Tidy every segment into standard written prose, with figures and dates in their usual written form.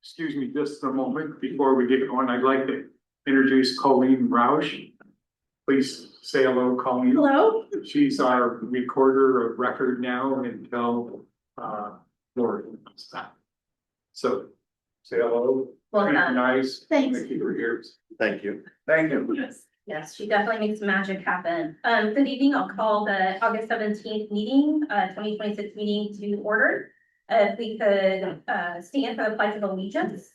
Excuse me just a moment before we get going. I'd like to introduce Colleen Roush. Please say hello, Colleen. Hello. She's our recorder of record now until Lori comes back. So say hello. Well, nice. Thanks. Thank you for here. Thank you. Thank you. Yes, she definitely makes magic happen. Good evening. I'll call the August 17th meeting, 2026 meeting to order. If we could stand for the Pledge of Allegiance.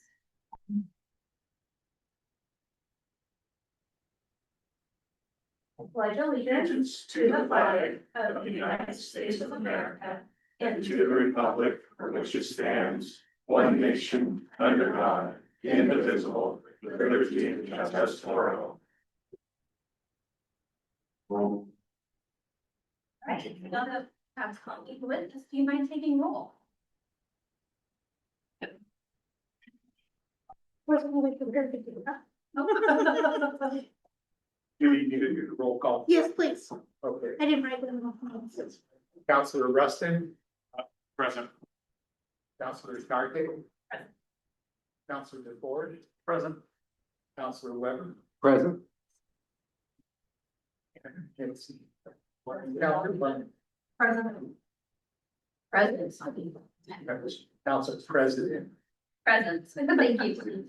Pledge allegiance to the flag of the United States of America And to the republic for which it stands, one nation, under God, indivisible, with liberty and justice for all. Right, we gotta have Colleen with us. Do you mind taking roll? Do you need to do the roll call? Yes, please. Okay. I didn't write them. Councilor Rustin. Present. Councilor Starkey. Present. Councilor DeFord. Present. Councilor Weber. Present. Let's see. Councilor President. Council President. Present. Thank you.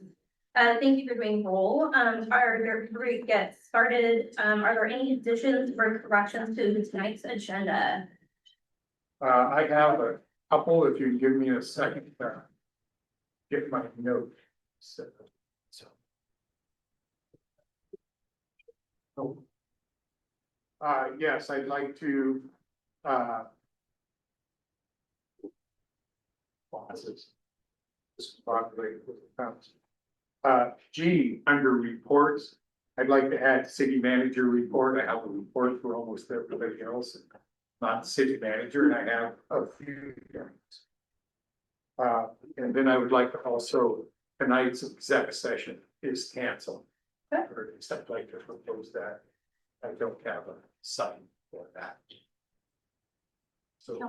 Thank you for doing roll. Before we get started, are there any additions or corrections to tonight's agenda? I have a couple, if you give me a second to get my note. Yes, I'd like to G, under reports, I'd like to add city manager report. I have a report for almost everybody else, not city manager, and I have a few things. And then I would like to also, tonight's exec session is canceled. Okay. Or at least I'd like to propose that. I don't have a sign for that. So.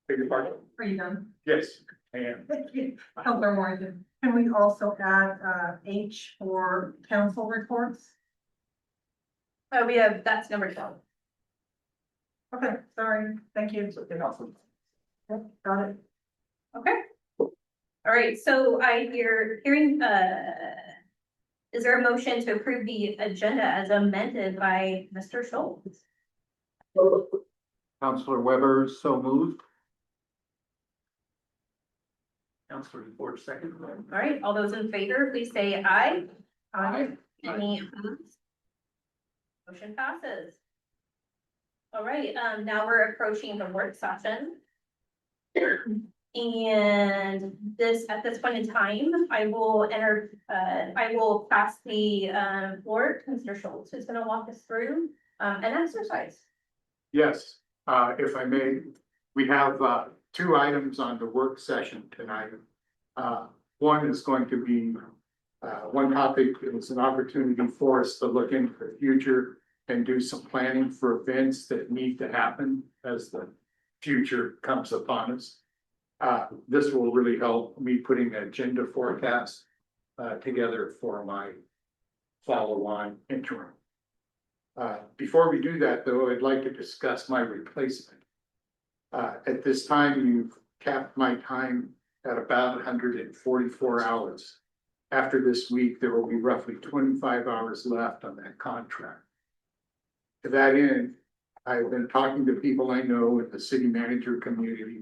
Beg your pardon? Are you done? Yes, I am. Thank you. Councilor Warrington. Can we also add H for council reports? Oh, we have, that's number 12. Okay, sorry. Thank you. Yep, got it. Okay. All right, so is there a motion to approve the agenda as amended by Mr. Schultz? Councilor Weber, so moved. Councilor DeFord, second. All right, all those in favor, please say aye. Aye. Any opposed? Motion passes. All right, now we're approaching the work session. And at this point in time, I will pass the floor to Mr. Schultz, who's gonna walk us through an exercise. Yes, If I may, we have two items on the work session tonight. One is going to be one topic. It was an opportunity for us to look into the future and do some planning for events that need to happen as the future comes upon us. This will really help me putting an agenda forecast together for my follow-on interim. Before we do that, though, I'd like to discuss my replacement. At this time, you've capped my time at about 144 hours. After this week, there will be roughly 25 hours left on that contract. To that end, I've been talking to people I know in the city manager community,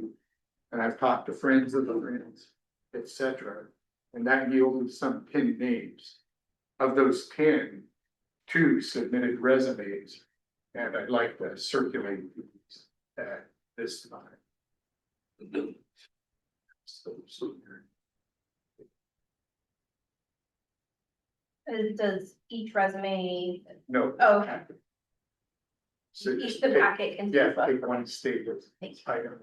and I've talked to friends of the friends, etc. And that yielded some 10 names. Of those 10, 2 submitted resumes, and I'd like to circulate these at this time. Does each resume? No. Oh, okay. So Each just the pick- packet can. Yeah, take one statement Thank you. item.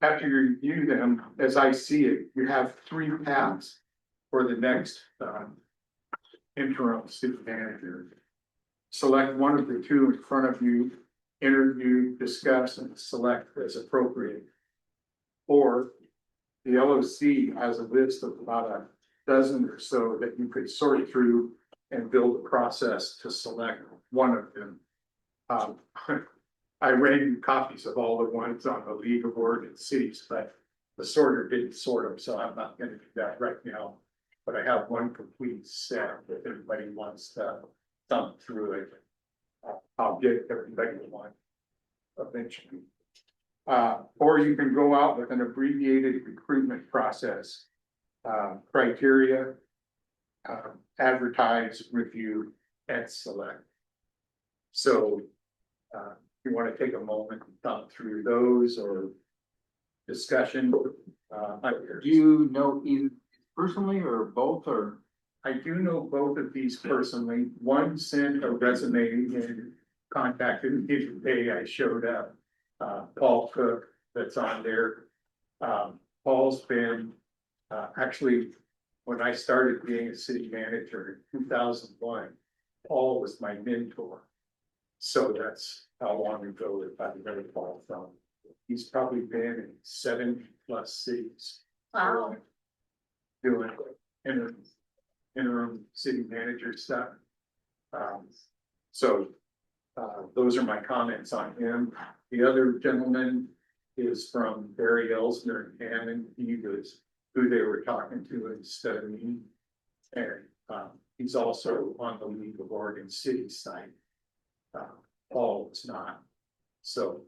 After you review them, as I see it, you have 3 paths for the next interim city manager. select one of the two in front of you, interview, discuss, and select as appropriate. Or the LOC has a list of about a dozen or so that you could sort through and build a process to select one of them. I ran you copies of all the ones on the League of Oregon Cities, but the sorter didn't sort them, so I'm not gonna do that right now. But I have one complete set if anybody wants to thumb through it. I'll get everybody one eventually. Or you can go out with an abbreviated recruitment process, criteria, advertise, review, and select. So, you want to take a moment and thumb through those or discussion. Do you know either personally or both, or? I do know both of these personally. One sent a resume and contacted me the day I showed up. Paul Cook, that's on there. Paul's been, actually, when I started being a city manager in 2001, Paul was my mentor. So that's how long ago if I remember Paul from. He's probably been in 7+ cities. Wow. Doing interim city manager stuff. Those are my comments on him. The other gentleman is from Barry Elsner in Hammond. He was who they were talking to instead of me. And he's also on the League of Oregon City site. Paul was not. So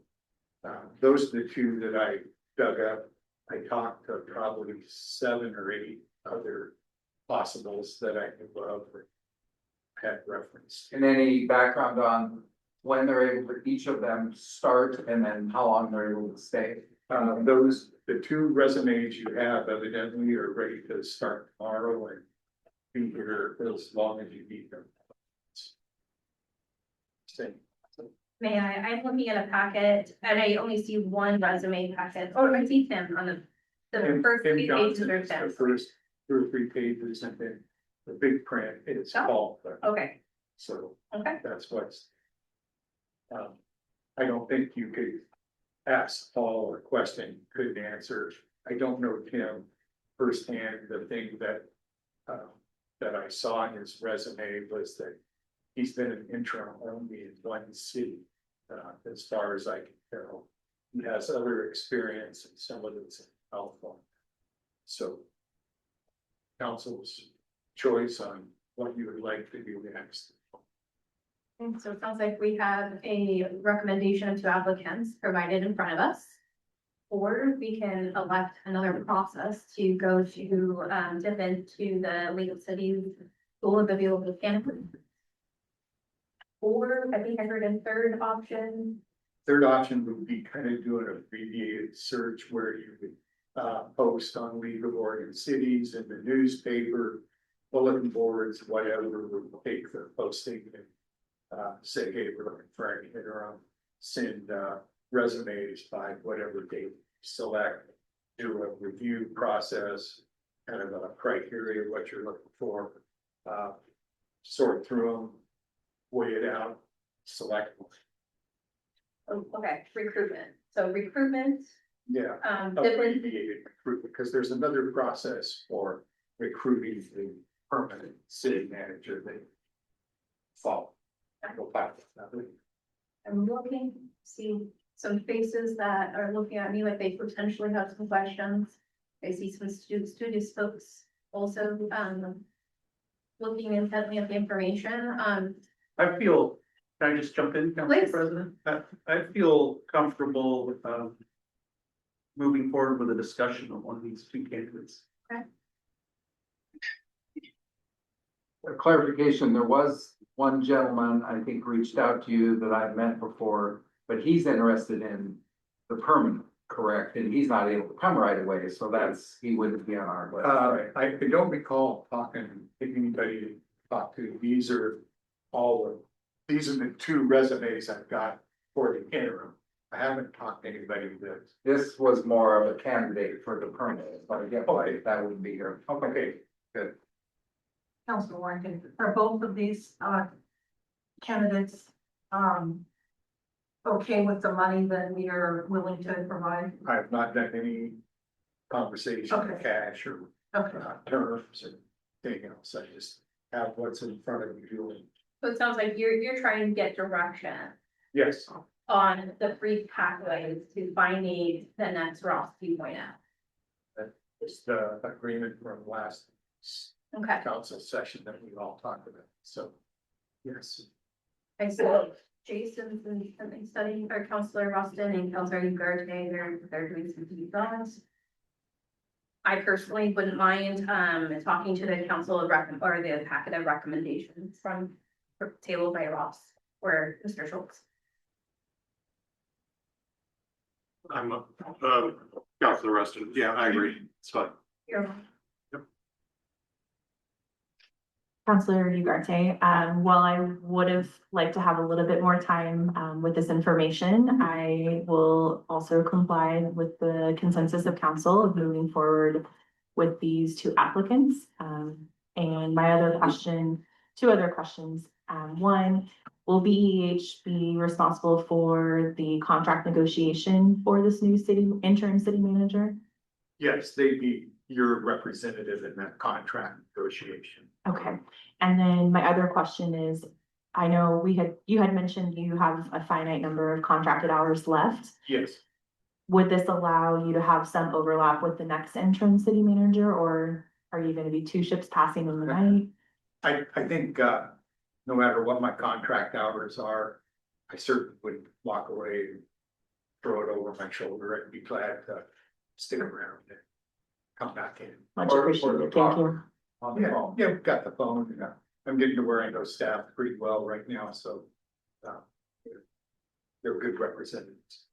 those are the two that I dug up. I talked to probably 7 or 8 other possibles that I knew of or had referenced. And any background on when they're able to each of them start and then how long they're able to stay? The 2 resumes you have evidently are ready to start tomorrow and be here as long as you need them. Same. May I'm looking at a packet and I only see one resume packet. Oh, I see Tim on the first Tim few Johnson pages is are the Tim. first 2 or 3 pages, and then the big print is Oh. Paul. Okay, So okay. that's what's. I don't think you could ask Paul a question, couldn't answer. I don't know Tim firsthand. The thing that I saw in his resume was that he's been an interim only in 1 city, as far as I can tell. He has other experience and some of it's in California. So council's choice on what you would like to do next. And so it sounds like we have a recommendation of 2 applicants provided in front of us. Or we can elect another process to go to dip into the League of Cities pool of available candidates. Or I think I heard a third option. Third option would be kind of doing an abbreviated search where you would post on League of Oregon Cities in the newspaper, bulletin boards, whatever, would take the posting and say, hey, we're looking for an interim, send resumes by whatever date you select, do a review process, kind of a criteria, what you're looking for, sort through them, weigh it out, select one. Oh, okay, recruitment. So recruitment, Yeah. different, Abbreviated recruitment, because there's another process for recruiting the permanent city manager that follow. Go back to that. I'm looking, see some faces that are looking at me like they potentially have some questions. I see some student folks also, looking intently at the information, I feel, can I just jump in, Council Please. President? I feel comfortable with, moving forward with a discussion on one of these 2 candidates. A clarification, there was one gentleman, I think, reached out to you that I've met before, but he's interested in the permanent, correct? And he's not able to come right away, so he wouldn't be on our list, right? I don't recall talking to anybody to talk to. These are the 2 resumes I've got for the interim. I haven't talked to anybody that. This was more of a candidate for the permanent, but again, Okay. that wouldn't be here. Okay, good. Council Warrington, are both of these candidates, okay with the money that we are willing to provide? I have not done any conversation with Okay. cash or Okay, terms or anything else. I just have what's in front of me doing. So it sounds like you're trying to get direction Yes, on the free pathways to finding the next Ross 2.0. it's the agreement from last Okay, council session that we all talked about, so. Yes, I saw Jason's been studying, or Counselor Rustin and Counselor Ugarte, they're doing some deep dives. I personally wouldn't mind, talking to the council of or the packet of recommendations from tabled by Ross or Mr. Schultz. I'm Counselor Rustin. Yeah, I agree. It's fine. You're Counselor Ugarte, while I would have liked to have a little bit more time with this information, I will also comply with the consensus of council of moving forward with these two applicants. And my other question, two other questions. One, will BEH be responsible for the contract negotiation for this new interim city manager? yes, they'd be your representative in that contract negotiation. Okay, and then my other question is, I know you had mentioned you have a finite number of contracted hours left. Yes, Would this allow you to have some overlap with the next interim city manager, or are you gonna be two ships passing in the night? I think, no matter what my contract hours are, I certainly would walk away and throw it over my shoulder and be glad to stick around and come back in. Much Or appreciated, talk. thank you. On the Yeah, phone. yeah, we've got the phone, and I'm getting to where I know staff pretty well right now, so. They're good representatives.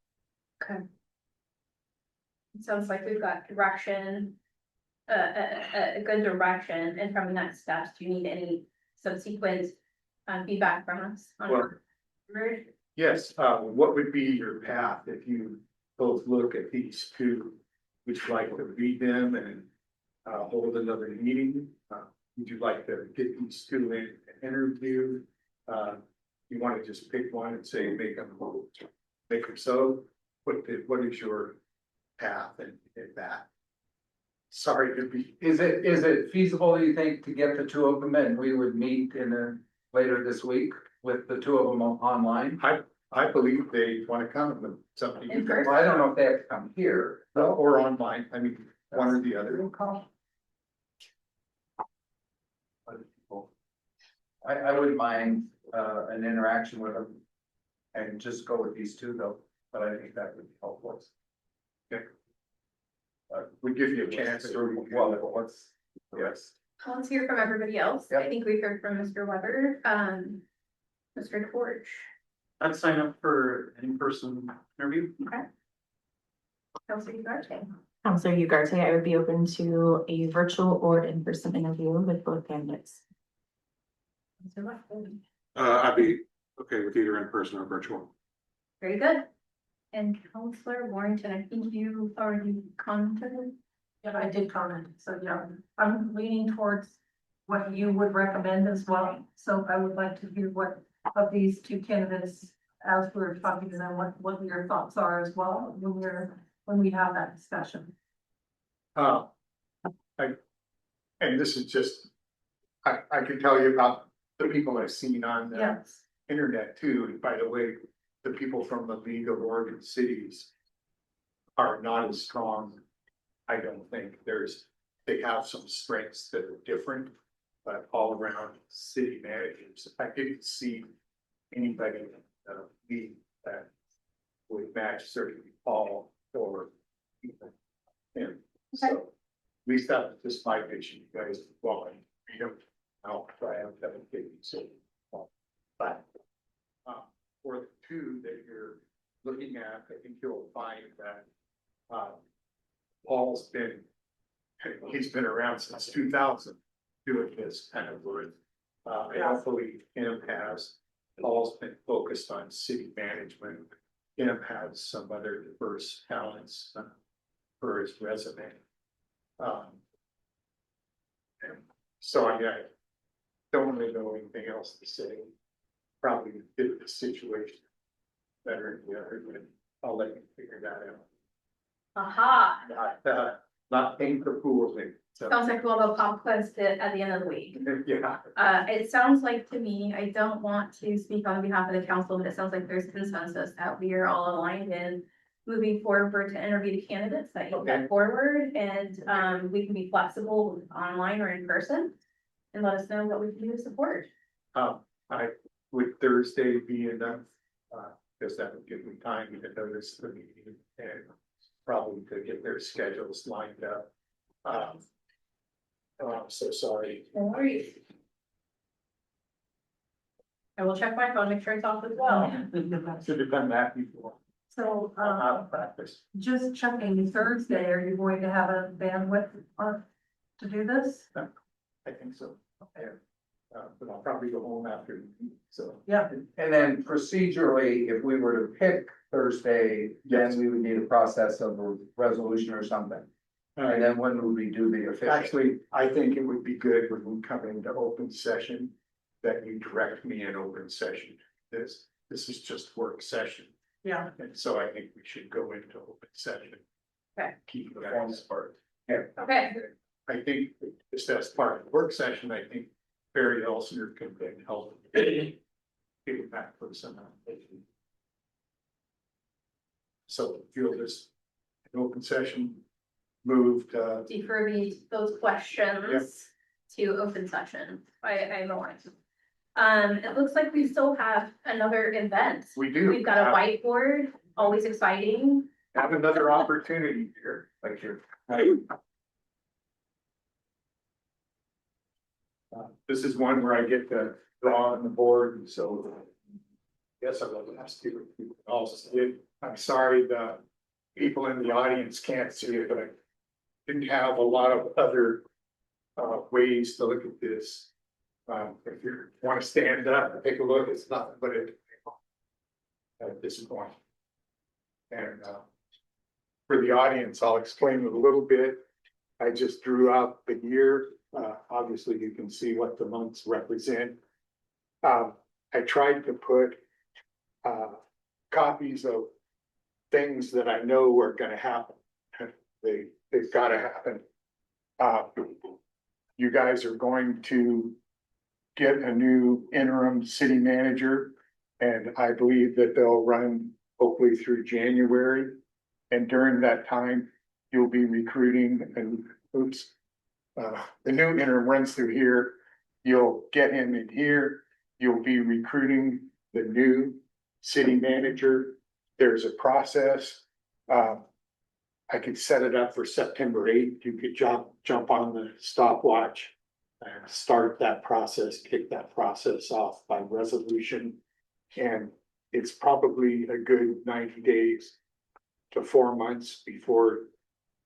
It sounds like we've got direction, a good direction, and from the next steps, do you need any subsequent feedback from us? On Well- Yes, what would be your path if you both look at these two? Would you like to read them and hold another meeting? Would you like to get these two in an interview? You want to just pick one and say, make them so? What is your path in that? Sorry to be, Is it feasible, do you think, to get the two of them and we would meet later this week with the two of them online? I believe they want to come, but something. In person? Well, I don't know if they have to come here. Or online, I mean, one or the other. I wouldn't mind an interaction with them and just go with these two though, but I think that would be helpful. We give you a chance to. Yes. Let's hear from everybody else. I Yep. think we heard from Mr. Weber, Mr. George. I'd sign up for an in-person interview. Counselor Ugarte. Counselor Ugarte, I would be open to a virtual or in-person interview with both candidates. Mr. Weber. I'd be okay with either in person or virtual. Very good. And Counselor Warrington, I think you already commented. yeah, I did comment, so yeah, I'm leaning towards what you would recommend as well. So I would like to hear what of these two candidates, as we're talking to them, what your thoughts are as well, when we have that discussion. And this is just, I can tell you about the people I've seen on the Yes, internet too, and by the way, the people from the League of Oregon Cities are not as strong. I don't think they have some strengths that are different, but all around city managers, I didn't see anybody in the league that would match certainly Paul or even him. So at least that was just my vision, you guys, well, you know, I'll try out that maybe so. But for the two that you're looking at, I think you'll find that Paul's he's been around since 2000 doing this kind of work. I also believe Kim has, Paul's been focused on city management. Kim has some other diverse talents for his resume. And so I don't really know anything else to say. probably fit the situation better than the other, but I'll let you figure that out. Aha, Not paying for fools, so, sounds like we'll have a pop quiz at the end of the week. yeah. It sounds like to me, I don't want to speak on behalf of the council, but it sounds like there's consensus that we are all aligned in moving forward to interview the candidates that you Okay. put forward, and we can be flexible online or in person. And let us know what we can do to support. Would Thursday be enough? Because that would give me time to notice the meeting and probably to get their schedules lined up. I'm so sorry. No worries. I will check my phone, make sure it's off as well. Should have done that before. So, Out of practice. just checking Thursday, are you going to have a bandwidth to do this? I think so. But I'll probably go home after, so. Yeah, And then procedurally, if we were to pick Thursday, then we would need a process of a resolution or something. And then when would we do the official? Actually, I think it would be good when we come into open session, that you direct me in open session. This is just work session, yeah. and so I think we should go into open session. Okay. Keep the formal part. Okay, I think just as part of the work session, I think Barry Elsinger can then help. Get it back for some. So feel this an open session moved, defer those questions to open session. I don't want to. It looks like we still have another event. we do. We've got a whiteboard, always exciting. Have another opportunity here, like here. This is one where I get to draw on the board, so. Yes, I will ask you if you can also see it. I'm sorry, the people in the audience can't see it, but I didn't have a lot of other ways to look at this. If you want to stand up and take a look, it's nothing but it at this point. And for the audience, I'll explain it a little bit. I just drew out the year. Obviously, you can see what the months represent. I tried to put copies of things that I know are gonna happen. They've gotta happen. You guys are going to get a new interim city manager, and I believe that they'll run hopefully through January. And during that time, you'll be recruiting and the new interim runs through here. You'll get him in here. You'll be recruiting the new city manager. There's a process. I could set it up for September 8th. You could jump on the stopwatch and start that process, kick that process off by resolution. And it's probably a good 90 days to 4 months before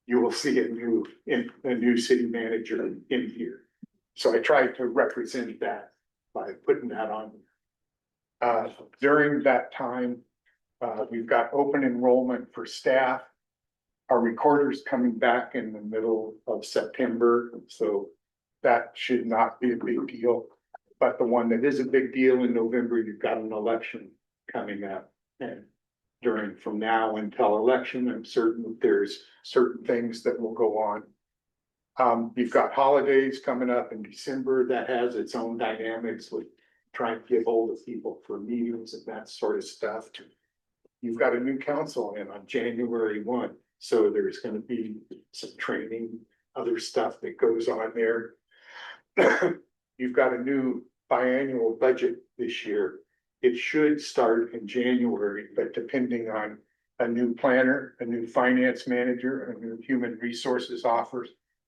you will see a new city manager in here. So I tried to represent that by putting that on. During that time, we've got open enrollment for staff. Our recorder's coming back in the middle of September, so that should not be a big deal. But the one that is a big deal in November, you've got an election coming up. And from now until election, I'm certain that there's certain things that will go on. You've got holidays coming up in December that has its own dynamics with trying to get hold of people for meetings and that sort of stuff. You've got a new council in on January 1, so there's going to be some training, other stuff that goes on there. You've got a new biannual budget this year. It should start in January, but depending on a new planner, a new finance manager, a new human resources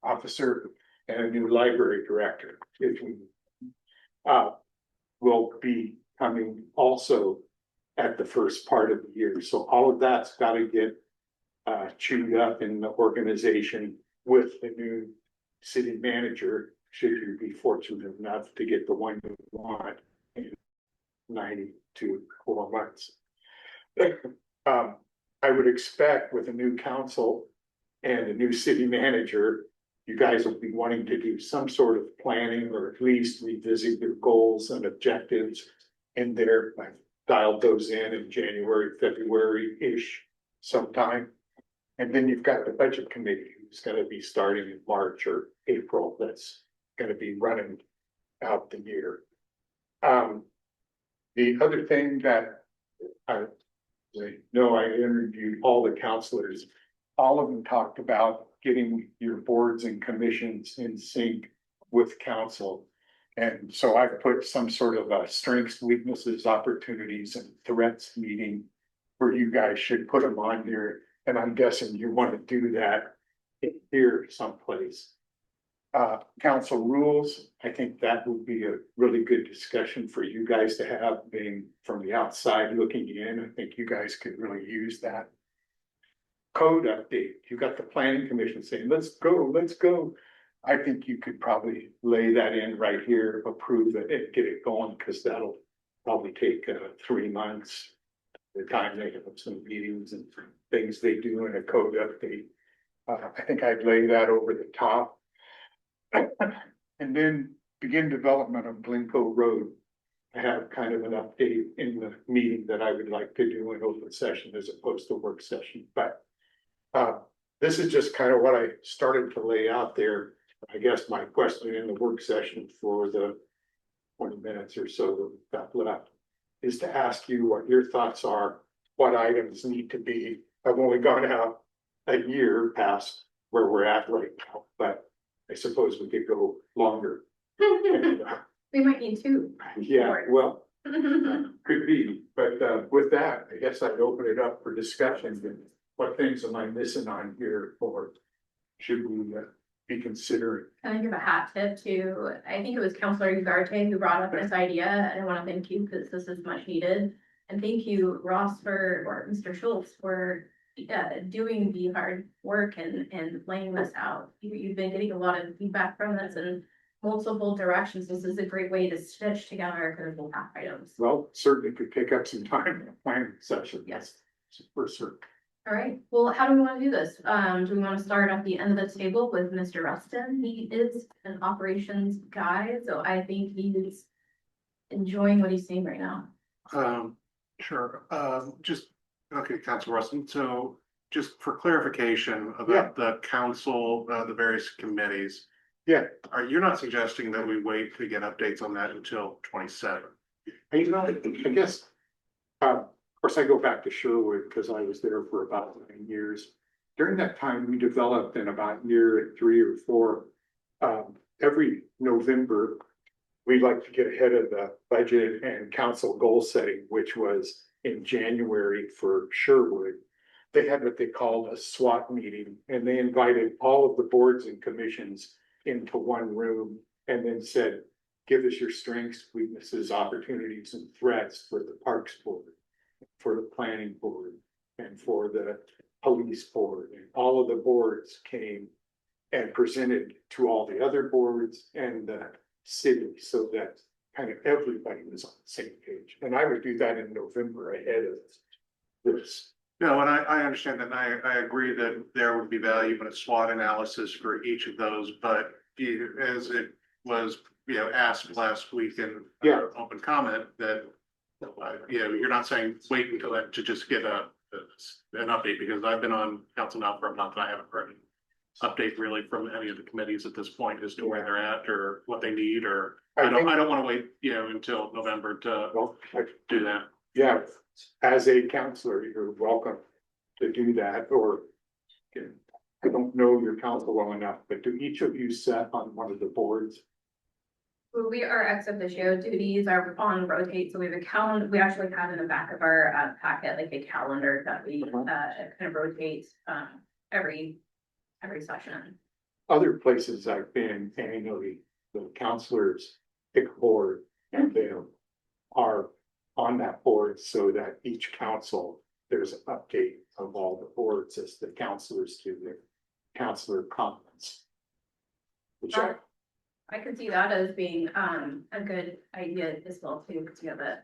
officer, and a new library director, if we will be coming also at the first part of the year. So all of that's got to get chewed up in the organization with the new city manager, should you be fortunate enough to get the one you want in 90 to 4 months. I would expect with a new council and a new city manager, you guys will be wanting to do some sort of planning or at least revisit your goals and objectives in there. I dialed those in January, February-ish sometime. And then you've got the budget committee who's gonna be starting in March or April, that's gonna be running out the year. The other thing that I know, I interviewed all the counselors, all of them talked about getting your boards and commissions in sync with council. And so I've put some sort of a strengths, weaknesses, opportunities and threats meeting where you guys should put them on here. And I'm guessing you want to do that here someplace. Council rules, I think that would be a really good discussion for you guys to have, being from the outside looking in. I think you guys could really use that. Code update, you got the planning commission saying, let's go, let's go. I think you could probably lay that in right here, approve it and get it going, because that'll probably take 3 months. The time they have some meetings and things they do in a code update. I think I'd lay that over the top. And then begin development of Blinko Road. I have kind of an update in the meeting that I would like to do in open session as opposed to work session, but this is just kind of what I started to lay out there. I guess my question in the work session for the 20 minutes or so that we've got left is to ask you what your thoughts are, what items need to be. I've only gone out a year past where we're at right now, but I suppose we could go longer. We might need two. Yeah, well, could be, but with that, I guess I'd open it up for discussion. And what things am I missing on here, or should we be considering? Can I give a hat tip to, I think it was Counselor Ugarte who brought up this idea, and I want to thank you because this is much needed. And thank you, Ross, or Mr. Schultz, for doing the hard work and laying this out. You've been getting a lot of feedback from this in multiple directions. This is a great way to stitch together critical path items. Well, certainly could pick up some time in a planning session. Yes. For certain. All right, well, how do we want to do this? Do we want to start at the end of the table with Mr. Rustin? He is an operations guy, so I think he's enjoying what he's seeing right now. Sure, okay, Council Rustin, so just for clarification about the council, the various committees. Yeah. You're not suggesting that we wait to get updates on that until 27? I guess, of course, I go back to Sherwood because I was there for about 9 years. During that time, we developed in about year 3 or 4, every November, we'd like to get ahead of the budget and council goal setting, which was in January for Sherwood. They had what they called a SWAT meeting, and they invited all of the boards and commissions into one room and then said, give us your strengths, weaknesses, opportunities, and threats for the Parks Board, for the Planning Board, and for the Police Board. And all of the boards came and presented to all the other boards and the city, so that kind of everybody was on the same page. And I would do that in November ahead of this. No, and I understand that, and I agree that there would be value in a SWOT analysis for each of those, but as it was, asked last week in open comment, that you're not saying wait until that to just get an update, because I've been on council now for a month and I haven't heard an update really from any of the committees at this point as to where they're at or what they need, or I don't want to wait, until November to do that. Yeah, as a counselor, you're welcome to do that, or I don't know your council well enough, but do each of you sit on one of the boards? We are ex officio duties are on rotate, so we have a calendar. We actually have in the back of our packet like a calendar that we kind of rotate every session. Other places I've been annually, the counselors pick a board and they are on that board, so that each council, there's an update of all the boards as the counselors do their counselor comments. Which I could see that as being a good idea as well too, because you have a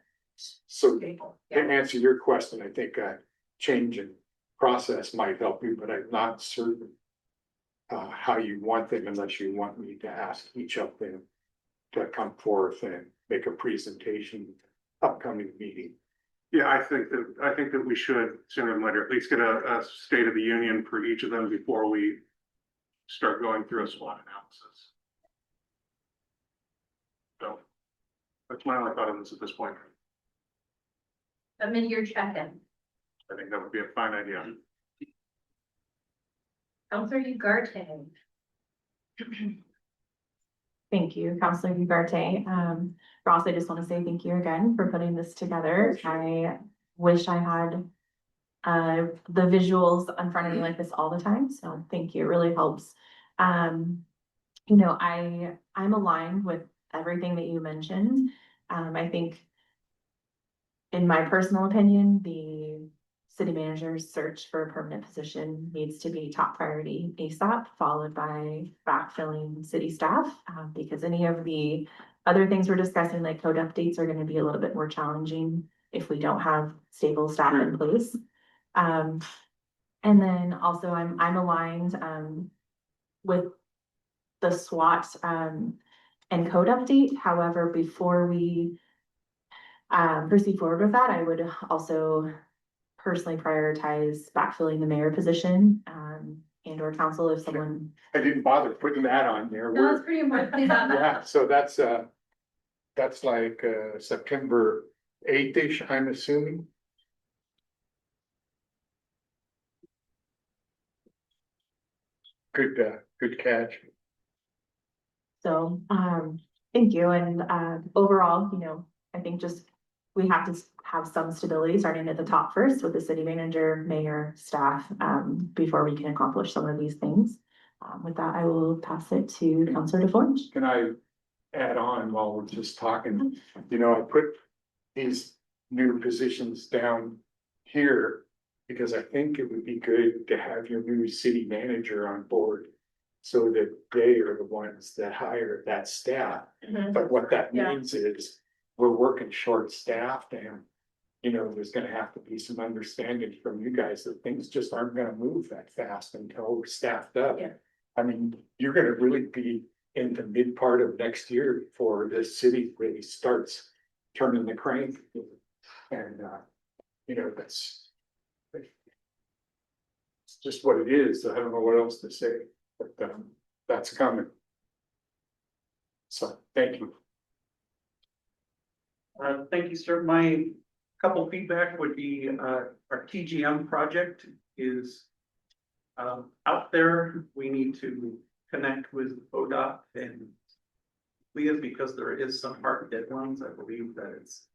so to answer your question, I think a change in process might help you, but I'm not certain how you want them, unless you want me to ask each of them to come forth and make a presentation upcoming meeting. Yeah, I think that we should sooner than later, at least get a state of the union for each of them before we start going through a SWOT analysis. So that's my only thought on this at this point. A mid-year check-in. I think that would be a fine idea. Counselor Ugarte. Thank you, Counselor Ugarte. Ross, I just want to say thank you again for putting this together. I wish I had the visuals in front of me like this all the time, so thank you, it really helps. You know, I'm aligned with everything that you mentioned. I think in my personal opinion, the city manager's search for a permanent position needs to be top priority ASAP, followed by backfilling city staff, because any of the other things we're discussing, like code updates, are going to be a little bit more challenging if we don't have stable staff in place. And then also I'm aligned with the SWOT and code update. However, before we proceed forward with that, I would also personally prioritize backfilling the mayor position and or council if someone. I didn't bother putting that on there. No, it's pretty important. Please add that. Yeah, so that's like September 8th-ish, I'm assuming. Good catch. So, thank you. And, overall, you know, I think just we have to have some stability starting at the top first with the city manager, mayor, staff, before we can accomplish some of these things. With that, I will pass it to Councilor DeForge. Can I add on while we're just talking? You know, I put these new positions down here because I think it would be good to have your new city manager on board so that they are the ones that hire that staff. But what that Yeah. means is we're working short-staffed and, you know, there's gonna have to be some understanding from you guys that things just aren't gonna move that fast until we're staffed up. Yeah. I mean, you're gonna really be in the mid part of next year before the city really starts turning the crank. And, you know, it's just what it is. I don't know what else to say, but, that's coming. So, thank you. Thank you, sir. My couple feedback would be, our TGM project is out there. We need to connect with ODOT and Leah because there is some hard deadlines. I believe that it's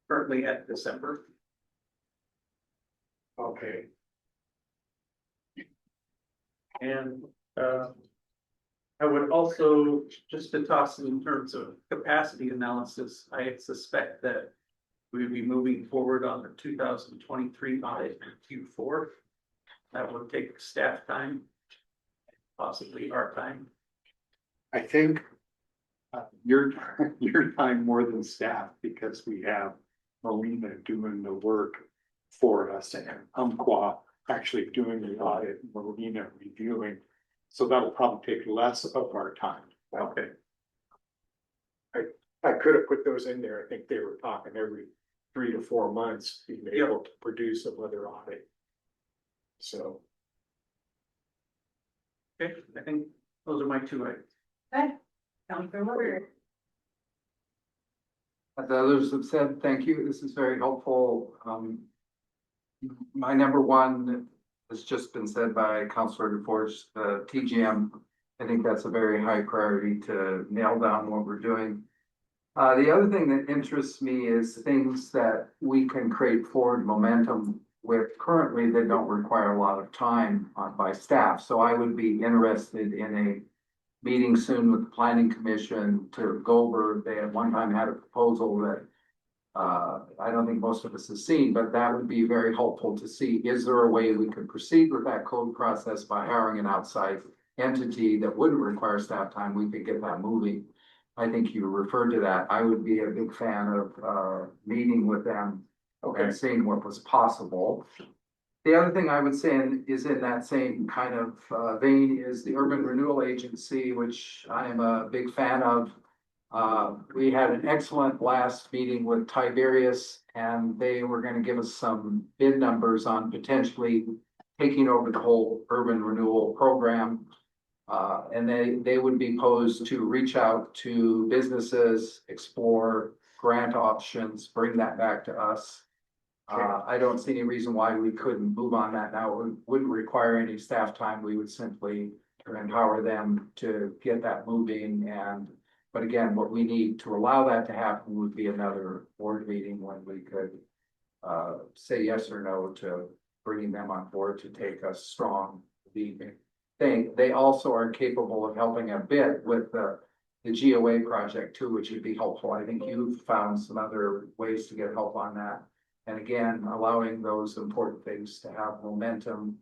currently at December. Okay. And I would also, just to toss in terms of capacity analysis, I suspect that we would be moving forward on the 2023 audit in Q4. That would take staff time, possibly our time. I think your time more than staff because we have Marina doing the work for us and Umpqua actually doing the audit, Marina reviewing. So that'll probably take less of our time. Okay. I could have put those in there. I think they were talking every 3 to 4 months being able to produce another audit. So. Okay, I think those are my two items. Okay. Counselor Woodard. As others have said, thank you. This is very helpful. My number one has just been said by Councilor DeForge, TGM. I think that's a very high priority to nail down what we're doing. The other thing that interests me is things that we can create forward momentum with currently that don't require a lot of time by staff. So I would be interested in a meeting soon with the planning commission to go over. They at one time had a proposal that I don't think most of us have seen, but that would be very helpful to see. Is there a way we could proceed with that code process by hiring an outside entity that wouldn't require staff time? We could get that moving. I think you referred to that. I would be a big fan of meeting with them and seeing what was possible. The other thing I would say is in that same kind of vein is the Urban Renewal Agency, which I am a big fan of. We had an excellent last meeting with Tiberius, and they were gonna give us some bid numbers on potentially taking over the whole urban renewal program. And they would be posed to reach out to businesses, explore grant options, bring that back to us. I don't see any reason why we couldn't move on that now. It wouldn't require any staff time. We would simply empower them to get that moving but again, what we need to allow that to happen would be another board meeting when we could say yes or no to bringing them on board to take a strong lead. They also are capable of helping a bit with the GOA project too, which would be helpful. I think you've found some other ways to get help on that. And again, allowing those important things to have momentum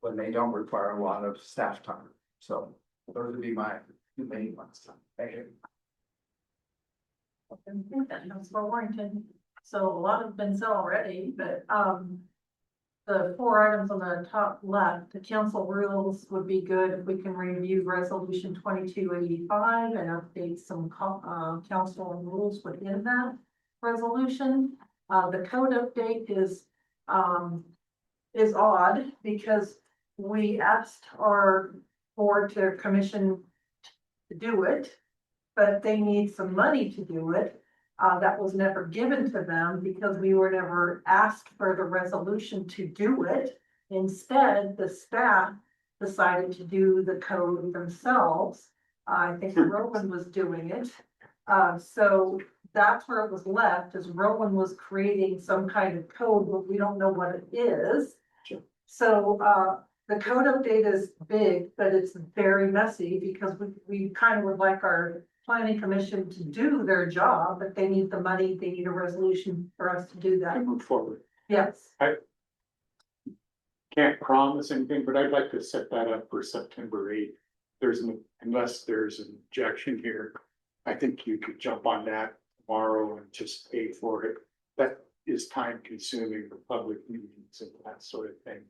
when they don't require a lot of staff time. So those would be my two main ones. Thank you. Councilor Warrington. So a lot have been said already, but the 4 items on the top left, the council rules would be good if we can review resolution 2285 and update some council rules within that resolution. The code update is odd because we asked our board to commission to do it, but they need some money to do it. That was never given to them because we were never asked for the resolution to do it. Instead, the staff decided to do the code themselves. I think Rowan was doing it. So that's where it was left, is Rowan was creating some kind of code, but we don't know what it is. So the code update is big, but it's very messy because we kind of would like our planning commission to do their job, but they need the money, they need a resolution for us to do that. And move forward. Yes, Can't promise anything, but I'd like to set that up for September 8th. Unless there's an objection here, I think you could jump on that tomorrow and just pay for it. That is time consuming for public meetings and that sort of thing.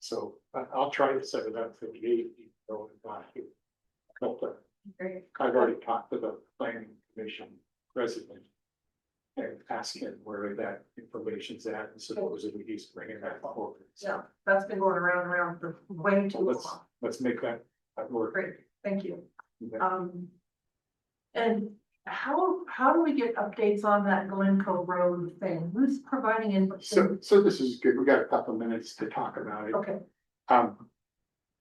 So I'll try to set it up for the 8th, even though it's not here. But, great. I've already talked to the planning commission president and asked him where that information's at, and supposedly he's bringing that forward. Yeah, that's been going around for way too Let's, long. let's make that work. Great, thank you. And how do we get updates on that Glencoe Road thing? Who's providing input? So this is good. We got a couple minutes to talk about it. Okay,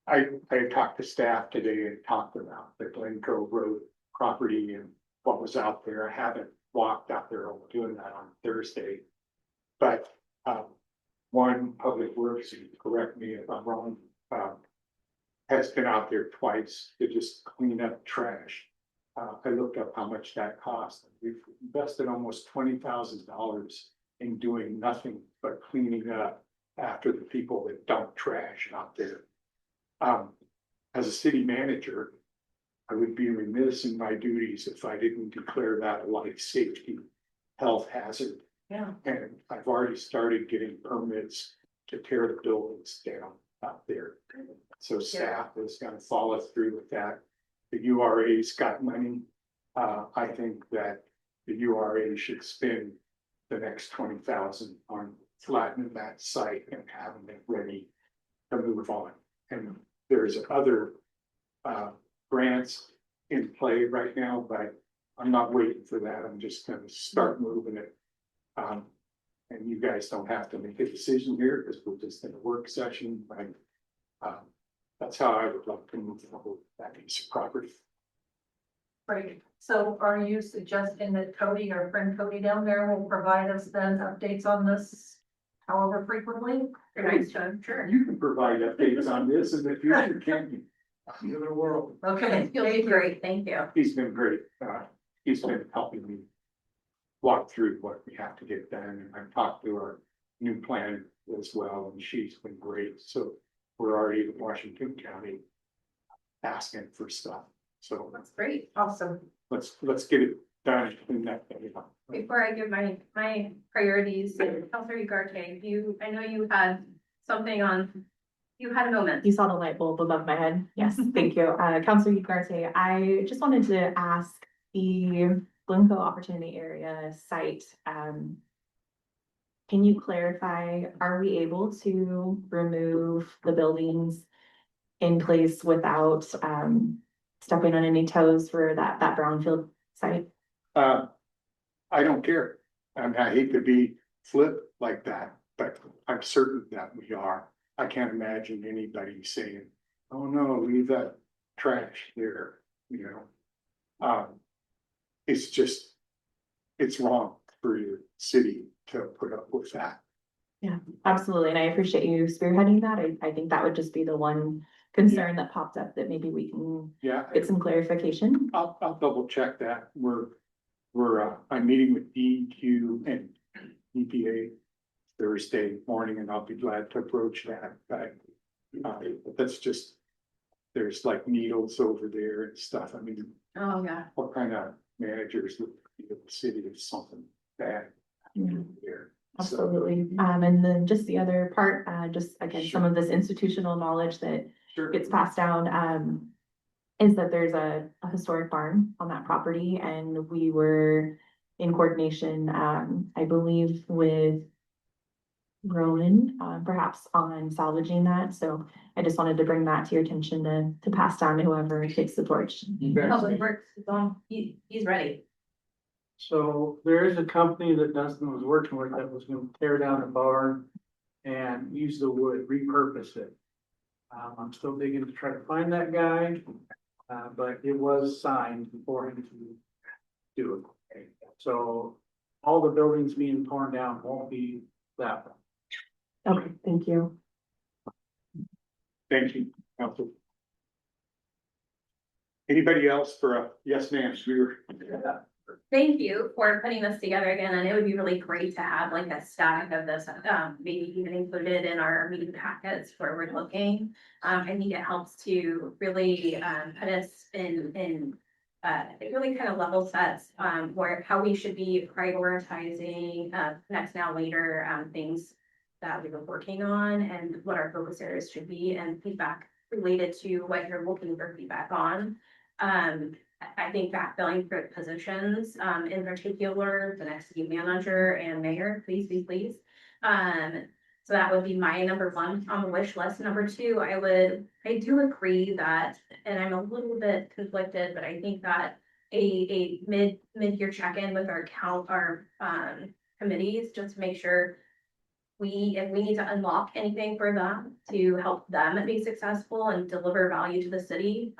I talked to staff today and talked about the Glencoe Road property and what was out there. I haven't walked out there. I'll be doing that on Thursday. But one Public Works, correct me if I'm wrong, has been out there twice to just clean up trash. I looked up how much that cost. We've invested almost $20,000 in doing nothing but cleaning up after the people that dump trash out there. As a city manager, I would be remiss in my duties if I didn't declare that a life safety health hazard. yeah, And I've already started getting permits to tear the buildings down out there. So staff is gonna follow through with that. The URA's got money. I think that the URA should spend the next 20,000 on flattening that site and having it ready to move on. And there's other grants in play right now, but I'm not waiting for that. I'm just gonna start moving it. And you guys don't have to make a decision here because we're just in a work session, but that's how I would like to move forward with that piece of property. great. So are you suggesting that Cody, our friend Cody down there, will provide us then updates on this however frequently? Nice job, sure. You can provide updates on this in the future, can't you? In the world. Okay, You'll be thank you. great, thank you. He's been great. He's been helping me walk through what we have to get done. And I've talked to our new plan as well, and she's been great. So we're already in Washington County asking for stuff. So That's great. Awesome. let's get it done in that day. Before I give my priorities, Counselor Ugarte, I know you had something on, you had a moment. You saw the light bulb above my head. Yes, thank you. Counselor Ugarte, I just wanted to ask, the Blimco Opportunity Area site, can you clarify, are we able to remove the buildings in place without, stepping on any toes for that brownfield site? I don't care. I hate to be flip like that, but I'm certain that we are. I can't imagine anybody saying, oh no, leave that trash there, you know? It's just, it's wrong for your city to put up with that. Yeah, absolutely. And I appreciate you spearheading that. I think that would just be the one concern that popped up that maybe we can Yeah, get some clarification. I'll double check that. I'm meeting with DEQ and EPA Thursday morning, and I'll be glad to approach that, but that's just, there's like needles over there and stuff. I mean, Oh, yeah. what kind of managers would be in the city if something bad Yeah. there? Absolutely. And then just the other part, just again, some of this institutional knowledge that Sure. gets passed down, is that there's a historic barn on that property, and we were in coordination, I believe with Rowan, perhaps on salvaging that. So I just wanted to bring that to your attention to pass down to whoever takes the torch. Public Works is on, he's ready. So there is a company that Dustin was working with that was gonna tear down the barn and use the wood, repurpose it. I'm still digging to try to find that guy, but it was signed for him to do it. So all the buildings being torn down won't be that one. Okay, thank you. Thank you, Council. Anybody else for a yes, ma'am? Thank you for putting this together again, and it would be really great to have like a stack of this, maybe even included in our meeting packets where we're looking. I think it helps to really, put us in, it really kind of level sets, where, how we should be prioritizing, next now later, things that we were working on and what our focus areas should be, and feedback related to what you're looking for feedback on. I think backfilling for positions, in particular, the next city manager and mayor, please. So that would be my number one on the wish list. Number two, I do agree that, and I'm a little bit conflicted, but I think that a mid-year check-in with our committees, just to make sure if we need to unlock anything for them to help them be successful and deliver value to the city,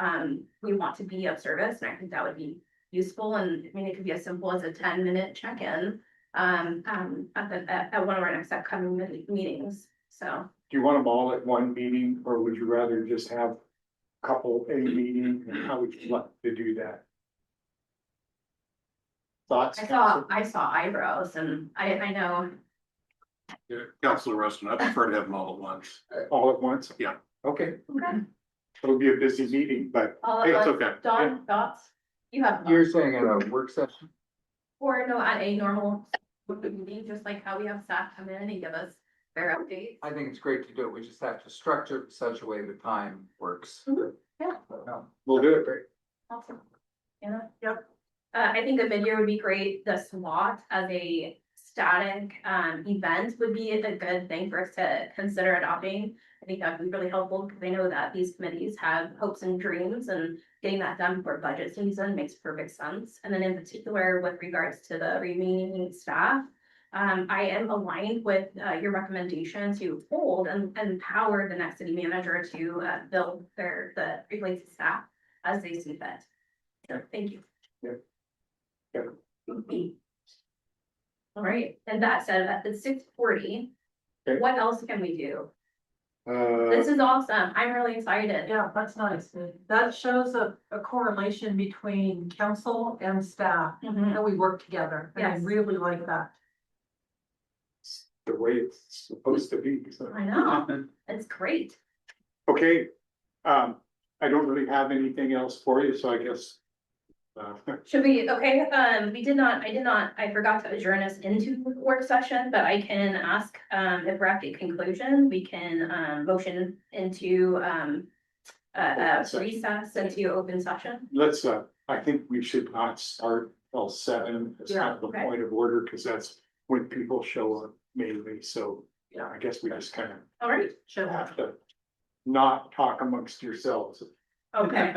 we want to be of service, and I think that would be useful. And I mean, it could be as simple as a 10-minute check-in, at one of our next upcoming meetings, so. Do you want them all at one meeting, or would you rather just have a couple a meeting, and how would you like to do that? Thoughts? I saw eyebrows, and I know. Yeah, Counselor Rustin, I prefer to have them all at once. All at once? Yeah. Okay, Okay. it'll be a busy meeting, but Hey, it's okay. Don, thoughts? You have You're thoughts? saying at a work session? Or no, at a normal meeting, just like how we have staff come in and give us their updates. I think it's great to do it. We just have to structure it in such a way the time works. Yeah. we'll do it. Awesome. Yeah, yep. I think the mid-year would be great. The SWAT as a static event would be a good thing for us to consider adopting. I think that would be really helpful because I know that these committees have hopes and dreams, and getting that done before budget season makes perfect sense. And then in particular, with regards to the remaining staff, I am aligned with your recommendation to hold and empower the next city manager to build the replacement staff as they see fit. So thank you. Yeah. All right, and that said, at the 6:40, Okay. what else can we do? This is awesome. I'm really excited. Yeah, that's nice. That shows a correlation between council and staff, Mhm. and we work together. And I Yes. really like that. The way it's supposed to be. So. I know, it's great. Okay, I don't really have anything else for you, so I guess. Should we, okay, I forgot to adjourn us into the work session, but I can ask, if we're at the conclusion, we can, motion into, recess into open session. Let's, I think we should not start till 7 as kind of the okay. point of order, because that's when people show up mainly, so. Yeah, I guess we just kind of All right, have to not talk amongst yourselves. okay,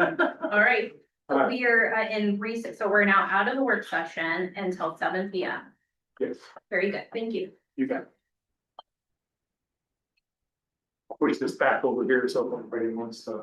all right. So Uh, we are in recess, so we're now out of the work session until 7 p.m. Yes, Very good, thank you. you got it. Push this back over here so if anybody wants to